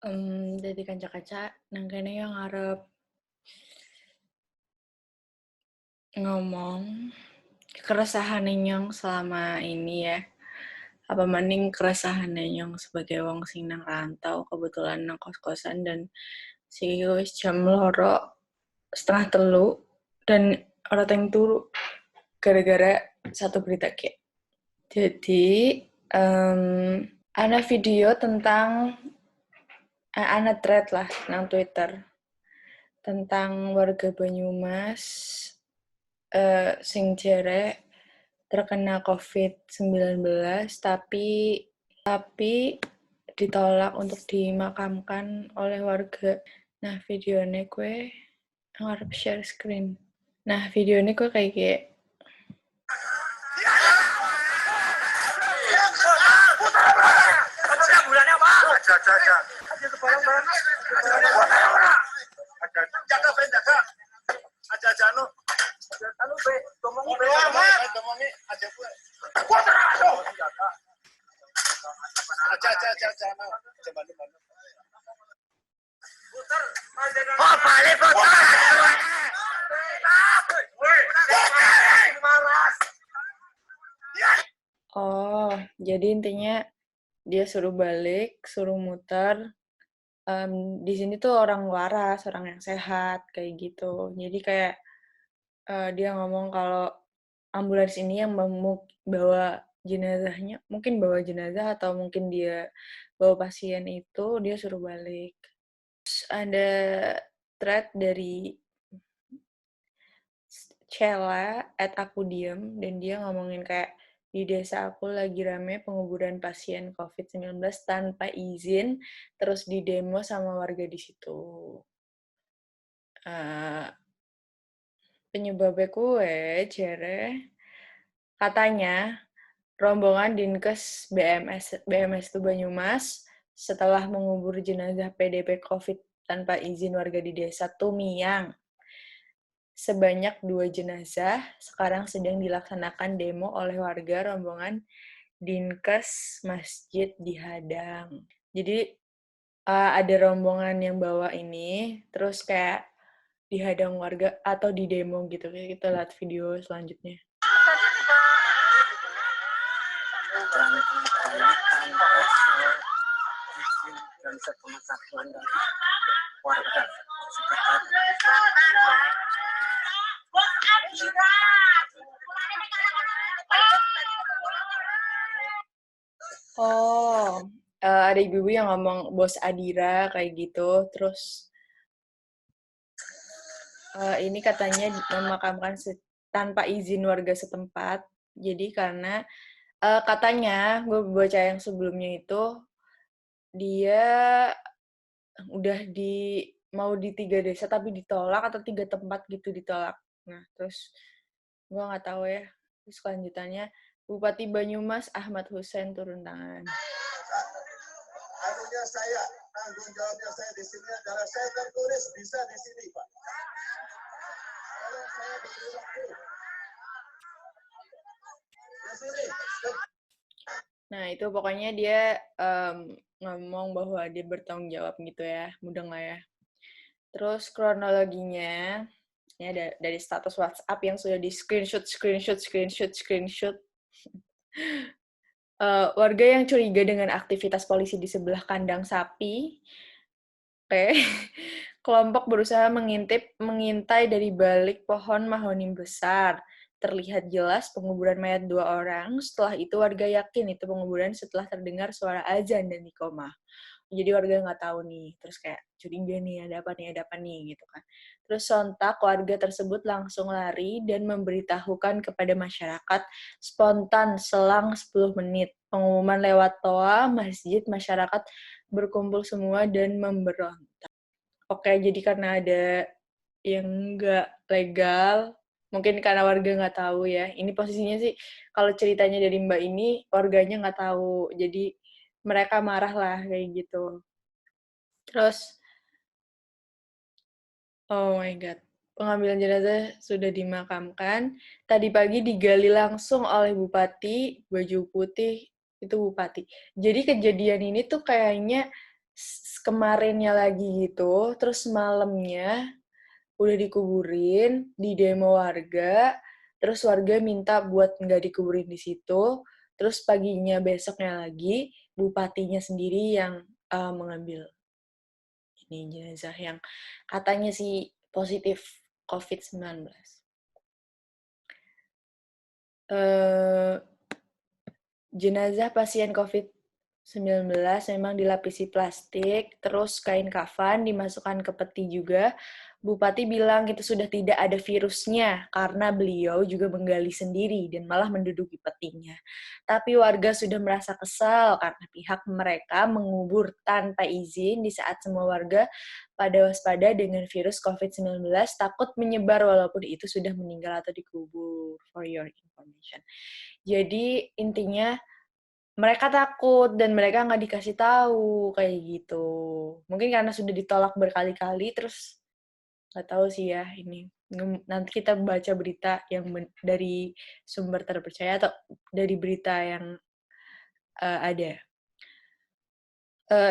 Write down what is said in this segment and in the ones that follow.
Dadi kanca-kanca nang kene yo ngarep ngomong keresahane nyong selama ini ya. Apa mending keresahane nyong sebagai wong sing nang rantau, kebetulan nang kos-kosan dan saiki wis jam 2:30 dan ora teng turu gara-gara satu berita kayak. Jadi, ana video tentang ana thread lah nang Twitter tentang warga Banyumas sing jere terkena COVID-19 tapi ditolak untuk dimakamkan oleh warga. Nah, videonya gue ngarep share screen. Nah, videonya gue kayak oh, jadi intinya dia suruh balik, suruh muter. Di sini tuh orang waras, orang yang sehat, kayak gitu. Jadi kayak dia ngomong kalau ambulans ini yang bawa jenazahnya, mungkin bawa jenazah atau mungkin dia bawa pasien itu, dia suruh balik. Terus ada thread dari Cella @akudiem dan dia ngomongin kayak di desa aku lagi rame penguburan pasien COVID-19 tanpa izin, terus didemo sama warga di situ. Penyebabnya kue, jere, katanya rombongan Dinkes BMS itu Banyumas setelah mengubur jenazah PDP COVID tanpa izin warga di desa Tumiang. Sebanyak 2 jenazah sekarang sedang dilaksanakan demo oleh warga rombongan Dinkes Masjid dihadang. Jadi ada rombongan yang bawa ini, terus kayak dihadang warga atau di demo gitu. Kita lihat video selanjutnya. Dan sepengetahuan dari warga sekitar. Oh, ada ibu-ibu yang ngomong bos Adira kayak gitu, terus ini katanya memakamkan tanpa izin warga setempat. Jadi karena katanya gue baca yang sebelumnya itu dia udah mau di 3 desa tapi ditolak atau 3 tempat gitu ditolak. Nah, terus gue nggak tahu ya. Terus kelanjutannya Bupati Banyumas Ahmad Hussein turun tangan. Saya, tanggung jawabnya saya di sini adalah saya tertulis bisa di sini, Pak. Kalau saya diberi waktu. Di sini. Nah, itu pokoknya dia ngomong bahwa dia bertanggung jawab gitu ya, mudeng lah ya. Terus kronologinya, ya dari status WhatsApp yang sudah di screenshot. Warga yang curiga dengan aktivitas polisi di sebelah kandang sapi, kelompok berusaha mengintai dari balik pohon mahoni besar. Terlihat jelas penguburan mayat 2 orang. Setelah itu warga yakin itu penguburan setelah terdengar suara azan dan iqomah. Jadi warga nggak tahu nih, terus kayak curiga nih, ada apa nih, gitu kan. Terus sontak warga tersebut langsung lari dan memberitahukan kepada masyarakat spontan selang 10 menit. Pengumuman lewat toa masjid, masyarakat berkumpul semua dan memberontak. Oke, jadi karena ada yang nggak legal, mungkin karena warga nggak tahu ya. Ini posisinya sih, kalau ceritanya dari Mbak ini, warganya nggak tahu. Jadi mereka marah lah kayak gitu. Terus, oh my god, pengambilan jenazah sudah dimakamkan. Tadi pagi digali langsung oleh Bupati, baju putih, itu Bupati. Jadi kejadian ini tuh kayaknya kemarinnya lagi gitu, terus malamnya udah dikuburin di demo warga, terus warga minta buat nggak dikuburin di situ, terus paginya besoknya lagi bupatinya sendiri yang mengambil ini jenazah yang katanya sih positif COVID-19. Jenazah pasien COVID-19 memang dilapisi plastik, terus kain kafan dimasukkan ke peti juga. Bupati bilang itu sudah tidak ada virusnya karena beliau juga menggali sendiri dan malah menduduki petinya. Tapi warga sudah merasa kesal karena pihak mereka mengubur tanpa izin di saat semua warga pada waspada dengan virus COVID-19 takut menyebar walaupun itu sudah meninggal atau dikubur. For your information. Jadi intinya mereka takut dan mereka nggak dikasih tahu kayak gitu. Mungkin karena sudah ditolak berkali-kali terus nggak tahu sih ya ini. Nanti kita baca berita yang dari sumber terpercaya atau dari berita yang ada.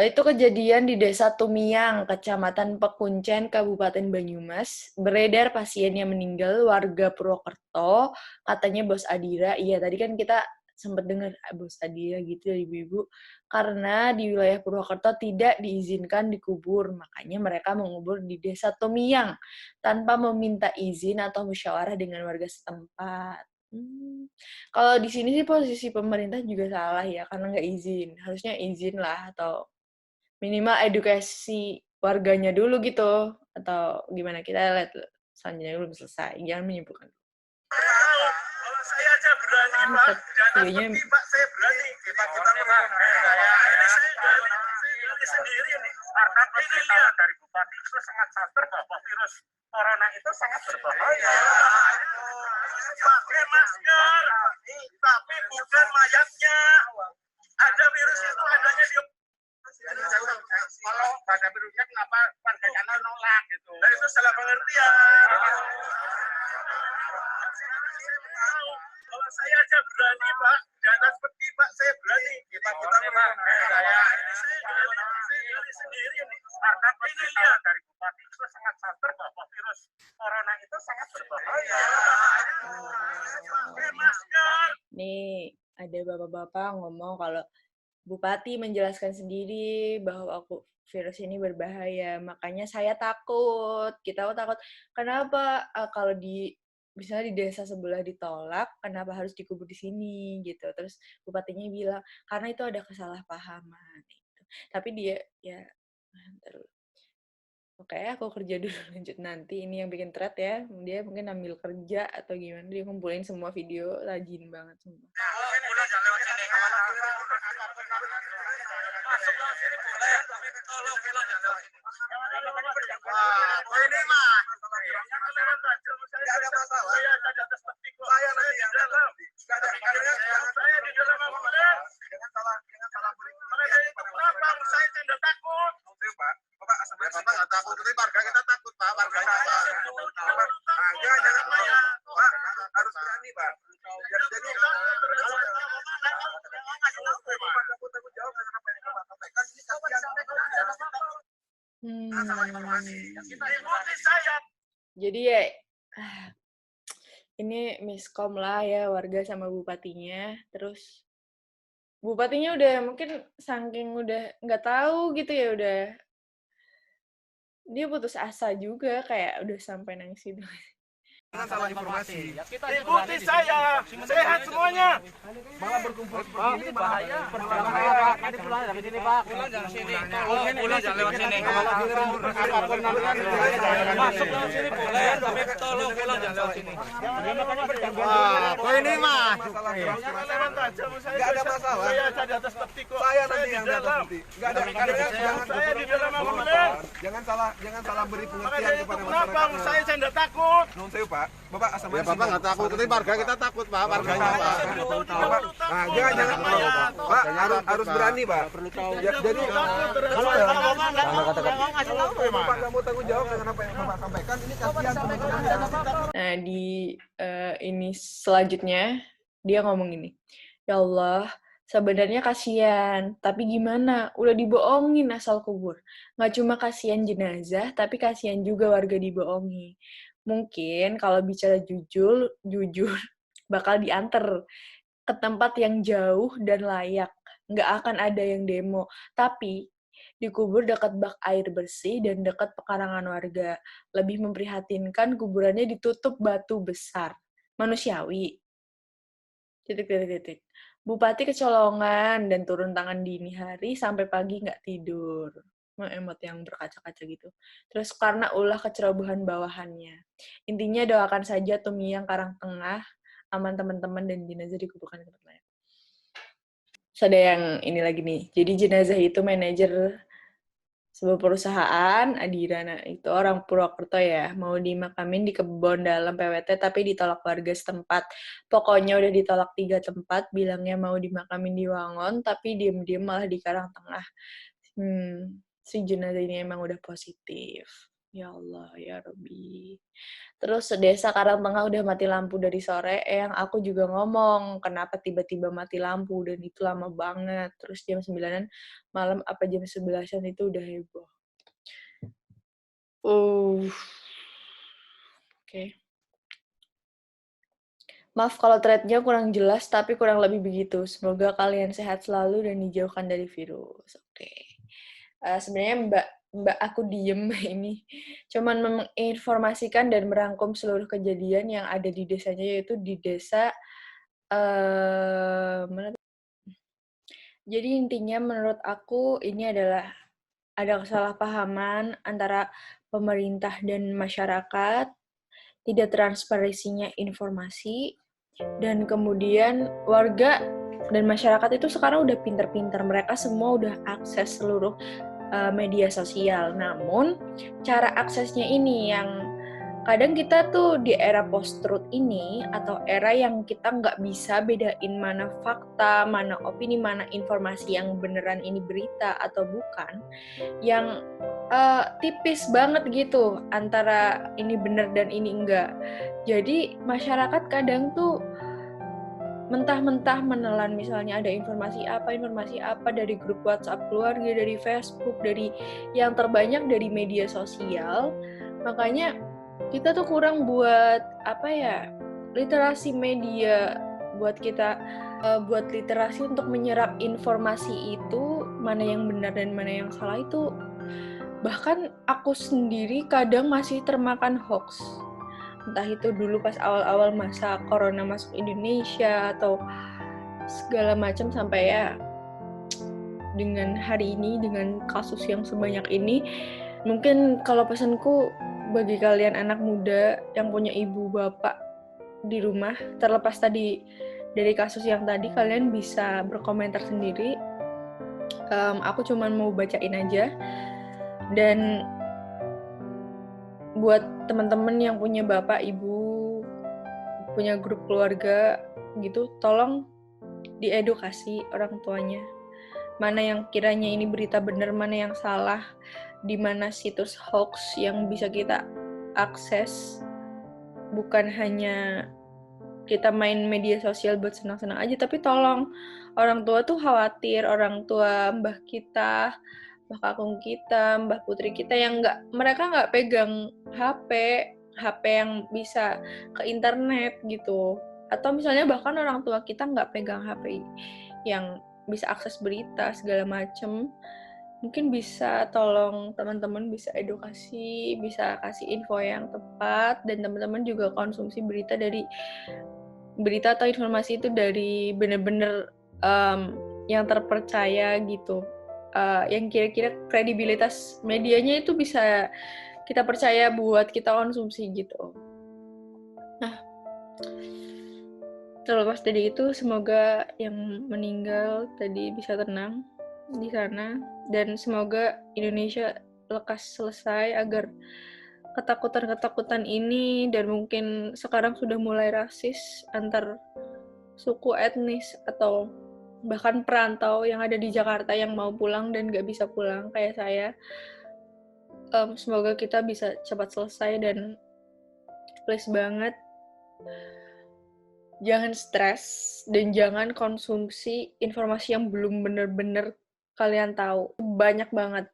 Itu kejadian di Desa Tumiang, Kecamatan Pekuncen, Kabupaten Banyumas. Beredar pasien yang meninggal, warga Purwokerto, katanya Bos Adira. Iya, tadi kan kita sempat dengar Bos Adira gitu dari ibu-ibu. Karena di wilayah Purwokerto tidak diizinkan dikubur, makanya mereka mengubur di Desa Tumiang tanpa meminta izin atau musyawarah dengan warga setempat. Kalau di sini sih posisi pemerintah juga salah ya, karena nggak izin. Harusnya izin lah, atau minimal edukasi warganya dulu gitu. Atau gimana, kita lihat selanjutnya belum selesai. Jangan menyimpulkan. Kalau saya aja berani, Pak. Jangan seperti Pak, saya berani. Pak, kita menang. Ini saya berani sendiri nih. Karena ini lihat dari Bupati itu sangat sadar bahwa virus corona itu sangat berbahaya. Pakai masker, tapi bukan mayatnya. Ada virus itu adanya di kalau ada virusnya kenapa warganya nolak gitu. Nah, itu salah pengertian. Kalau saya aja berani, Pak. Jangan seperti Pak, saya berani. Kita menang. Saya berani sendiri nih. Karena ini lihat dari Bupati itu sangat sadar bahwa virus corona itu sangat berbahaya. Pakai masker. Nih, ada bapak-bapak ngomong kalau Bupati menjelaskan sendiri bahwa virus ini berbahaya, makanya saya takut. Kita takut. Kenapa kalau misalnya di desa sebelah ditolak, kenapa harus dikubur di sini gitu? Terus bupatinya bilang karena itu ada kesalahpahaman. Gitu. Tapi dia ya, terus. Oke, aku kerja dulu, lanjut nanti. Ini yang bikin thread ya. Dia mungkin ambil kerja atau gimana. Dia ngumpulin semua video, rajin banget semua. Ini mah. Nggak ada masalah. Saya nanti yang dalam. Saya di dalam ambulans. Jangan salah beri. Kenapa? Saya tidak takut. Bapak nggak takut. Tapi warga kita takut, Pak. Warganya, Pak. Jangan, Pak. Harus berani, Pak. Jadi, Jadi ya, ini miskom lah ya warga sama bupatinya. Terus bupatinya udah mungkin saking udah nggak tahu gitu ya, udah dia putus asa juga, kayak udah sampai nangis gitu. Jangan salah informasi. ikuti saya, sehat semuanya. Malah berkumpul seperti ini bahaya. Nanti pulang dari sini, Pak. Pulang jangan sini. Pulang jangan lewat sini. Masuk lewat sini boleh, tapi tolong pulang jangan lewat sini. Kok ini mah? Enggak ada masalah. Saya ada di atas peti kok. Saya nanti yang di atas peti. Enggak ada. Saya di dalam ambulans. Jangan salah beri pengertian Makanya itu kepada kenapa masyarakat. saya tidak takut. Nun sewu, Pak. Bapak asal Ya Bapak nggak takut, tapi warga kita takut Pak, warganya Pak. Bapak, nah, jangan Pak, harus berani, Pak. Jadi Bapak nggak mau tanggung jawab dengan apa yang Bapak sampaikan, ini kasihan teman-teman. Nah, di ini selanjutnya dia ngomong gini, ya Allah, Sebenarnya kasihan, tapi gimana? Udah dibohongin asal kubur. Nggak cuma kasihan jenazah, tapi kasihan juga warga dibohongi. Mungkin kalau bicara jujur bakal diantar ke tempat yang jauh dan layak. Nggak akan ada yang demo. Tapi dikubur dekat bak air bersih dan dekat pekarangan warga. Lebih memprihatinkan kuburannya ditutup batu besar. Manusiawi. Titik. Bupati kecolongan dan turun tangan dini hari sampai pagi nggak tidur. Emot yang berkaca-kaca gitu. Terus karena ulah kecerobohan bawahannya. Intinya doakan saja Tumiang Karang Tengah aman teman-teman dan jenazah dikuburkan di tempat lain. So, ada yang ini lagi nih. Jadi jenazah itu manajer sebuah perusahaan Adira, nah itu orang Purwokerto ya, mau dimakamin di kebun dalam PWT tapi ditolak warga setempat. Pokoknya udah ditolak 3 tempat, bilangnya mau dimakamin di Wangon tapi diem-diem malah di Karangtengah. Si jenazah ini emang udah positif. Ya Allah, ya Rabbi. Terus desa Karangtengah udah mati lampu dari sore, yang aku juga ngomong, kenapa tiba-tiba mati lampu, dan itu lama banget. Terus jam 9-an malam apa jam 11-an itu udah heboh. Oke. Maaf kalau thread-nya kurang jelas, tapi kurang lebih begitu. Semoga kalian sehat selalu dan dijauhkan dari virus. Oke. Sebenarnya Mbak aku diem ini cuman menginformasikan dan merangkum seluruh kejadian yang ada di desanya, yaitu di desa jadi intinya menurut aku ini adalah ada kesalahpahaman antara pemerintah dan masyarakat, tidak transparansinya informasi, dan kemudian warga dan masyarakat itu sekarang udah pinter-pinter, mereka semua udah akses seluruh media sosial. Namun cara aksesnya ini yang kadang kita tuh di era post-truth ini atau era yang kita nggak bisa bedain mana fakta, mana opini, mana informasi yang beneran ini berita atau bukan, yang tipis banget gitu antara ini bener dan ini enggak. Jadi masyarakat kadang tuh mentah-mentah menelan, misalnya ada informasi apa dari grup WhatsApp keluarga, dari Facebook, dari yang terbanyak dari media sosial. Makanya kita tuh kurang buat literasi media, buat kita buat literasi untuk menyerap informasi itu, mana yang benar dan mana yang salah itu. Bahkan aku sendiri kadang masih termakan hoax. Entah itu dulu pas awal-awal masa corona masuk Indonesia atau segala macam, sampai ya dengan hari ini, dengan kasus yang sebanyak ini, mungkin kalau pesanku bagi kalian anak muda yang punya ibu bapak di rumah, terlepas tadi dari kasus yang tadi, kalian bisa berkomentar sendiri. Aku cuman mau bacain aja. Dan buat teman-teman yang punya bapak, ibu, punya grup keluarga gitu, tolong diedukasi orang tuanya. Mana yang kiranya ini berita benar, mana yang salah, di mana situs hoax yang bisa kita akses. Bukan hanya kita main media sosial buat senang-senang aja, tapi tolong, orang tua tuh khawatir, orang tua mbah kita, mbah kakung kita, mbah putri kita yang mereka nggak pegang HP yang bisa ke internet gitu, atau misalnya bahkan orang tua kita nggak pegang HP yang bisa akses berita segala macem. Mungkin bisa tolong teman-teman bisa edukasi, bisa kasih info yang tepat, dan teman-teman juga konsumsi berita atau informasi itu dari bener-bener yang terpercaya gitu. Yang kira-kira kredibilitas medianya itu bisa kita percaya buat kita konsumsi gitu. Nah, terlepas dari itu, semoga yang meninggal tadi bisa tenang di sana, dan semoga Indonesia lekas selesai agar ketakutan-ketakutan ini, dan mungkin sekarang sudah mulai rasis antar suku, etnis, atau bahkan perantau yang ada di Jakarta yang mau pulang dan gak bisa pulang kayak saya. Semoga kita bisa cepat selesai, dan please banget Jangan stres dan jangan konsumsi informasi yang belum bener-bener kalian tahu. Banyak banget